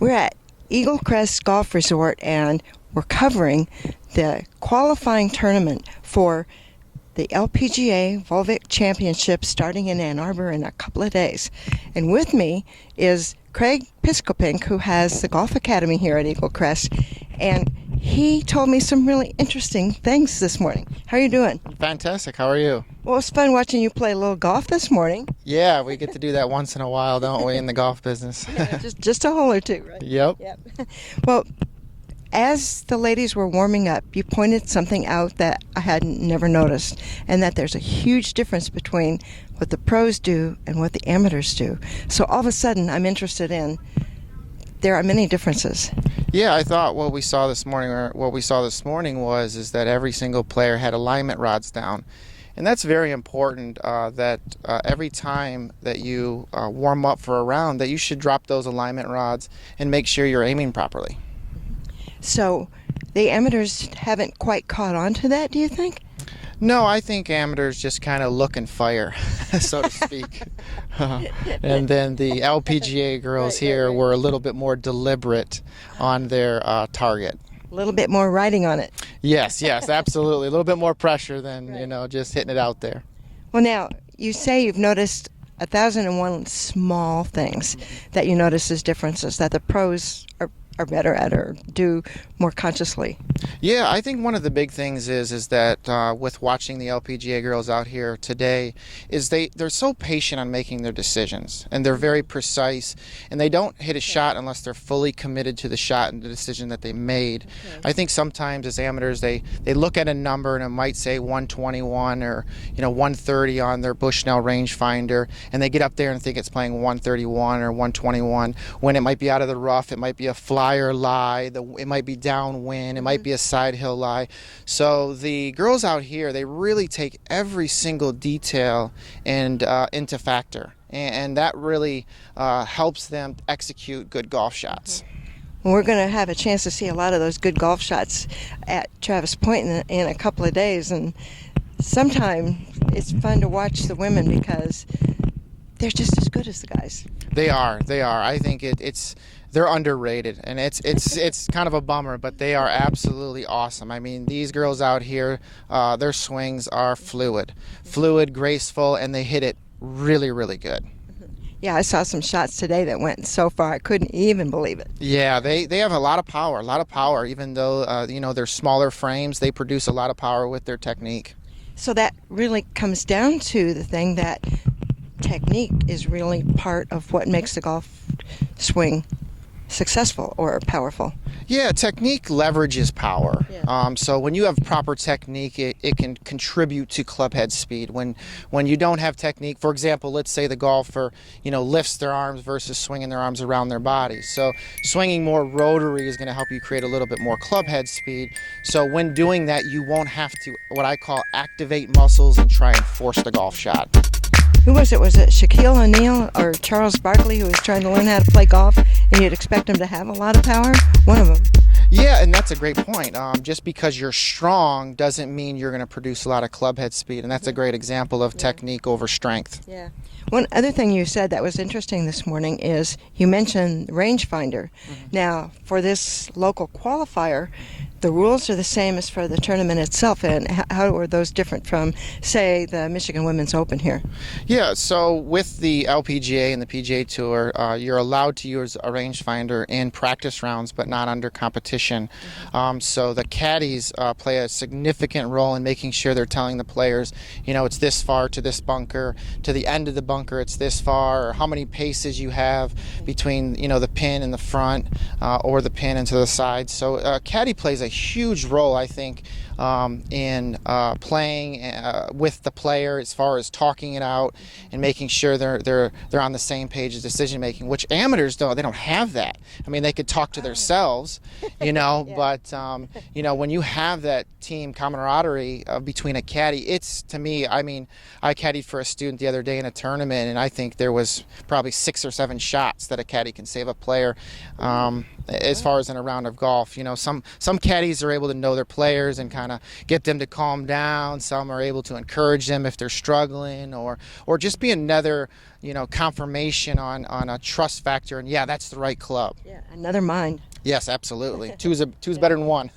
We're at Eagle Crest Golf Resort, and we're covering the qualifying tournament for the LPGA Volvic Championship starting in Ann Arbor in a couple of days. And with me is Craig Piscopink, who has the Golf Academy here at Eagle Crest, and he told me some really interesting things this morning. How are you doing? Fantastic. How are you? Well, it was fun watching you play a little golf this morning. Yeah, we get to do that once in a while, don't we, in the golf business? Yeah, just a hole or two, right? Yep. Well, as the ladies were warming up, you pointed something out that I had never noticed, and that there's a huge difference between what the pros do and what the amateurs do. So all of a sudden, I'm interested in, there are many differences. Yeah, I thought what we saw this morning was that every single player had alignment rods down. And that's very important, that every time that you warm up for a round, that you should drop those alignment rods and make sure you're aiming properly. So the amateurs haven't quite caught on to that, do you think? No, I think amateurs just kind of look and fire, so to speak. And then the LPGA girls here were a little bit more deliberate on their target. A little bit more riding on it. Yes, absolutely. A little bit more pressure than, just hitting it out there. Well, now, you say you've noticed 1,001 small things that you notice as differences that the pros are better at or do more consciously. Yeah, I think one of the big things is that with watching the LPGA girls out here today is they're so patient on making their decisions, and they're very precise, and they don't hit a shot unless they're fully committed to the shot and the decision that they made. Okay. I think sometimes as amateurs they look at a number and it might say 121 or 130 on their Bushnell rangefinder, and they get up there and think it's playing 131 or 121 when it might be out of the rough, it might be a flyer lie, it might be downwind, it might be a side hill lie. So the girls out here, they really take every single detail and into factor, and that really helps them execute good golf shots. Well, we're going to have a chance to see a lot of those good golf shots at Travis Point in a couple of days, and sometimes it's fun to watch the women because they're just as good as the guys. They are. I think they're underrated, and it's kind of a bummer, but they are absolutely awesome. I mean, these girls out here, their swings are fluid, graceful, and they hit it really, really good. Yeah, I saw some shots today that went so far I couldn't even believe it. Yeah, they have a lot of power. Even though they're smaller frames, they produce a lot of power with their technique. So that really comes down to the thing that technique is really part of what makes the golf swing successful or powerful. Yeah, technique leverages power. Yeah. So when you have proper technique, it can contribute to club head speed. When you don't have technique, for example, let's say the golfer lifts their arms versus swinging their arms around their body. So swinging more rotary is going to help you create a little bit more club head speed. So when doing that, you won't have to, what I call, activate muscles and try and force the golf shot. Who was it? Was it Shaquille O'Neal or Charles Barkley who was trying to learn how to play golf, and you'd expect him to have a lot of power? One of them. Yeah, and that's a great point. Just because you're strong doesn't mean you're going to produce a lot of club head speed, and that's a great example of technique over strength. Yeah. One other thing you said that was interesting this morning is you mentioned rangefinder. Mm-hmm. Now, for this local qualifier, the rules are the same as for the tournament itself, and how are those different from, say, the Michigan Women's Open here? Yeah, so with the LPGA and the PGA Tour, you're allowed to use a rangefinder in practice rounds, but not under competition. Mm-hmm. So the caddies play a significant role in making sure they're telling the players, it's this far to this bunker, to the end of the bunker it's this far, or how many paces you have between, the pin in the front or the pin into the side. So caddy plays a huge role, I think, in playing with the player as far as talking it out and making sure they're on the same page as decision making, which amateurs don't. They don't have that. I mean, they could talk to themselves, yeah. But when you have that team camaraderie between a caddy, it's, to me, I mean, I caddied for a student the other day in a tournament, and I think there was probably 6 or 7 shots that a caddy can save a player. as far as in a round of golf. You know, some caddies are able to know their players and kind of get them to calm down. Some are able to encourage them if they're struggling, or just be another, you know, confirmation on a trust factor. And yeah, that's the right club. Yeah, another mind. Yes, absolutely. Two's better than one.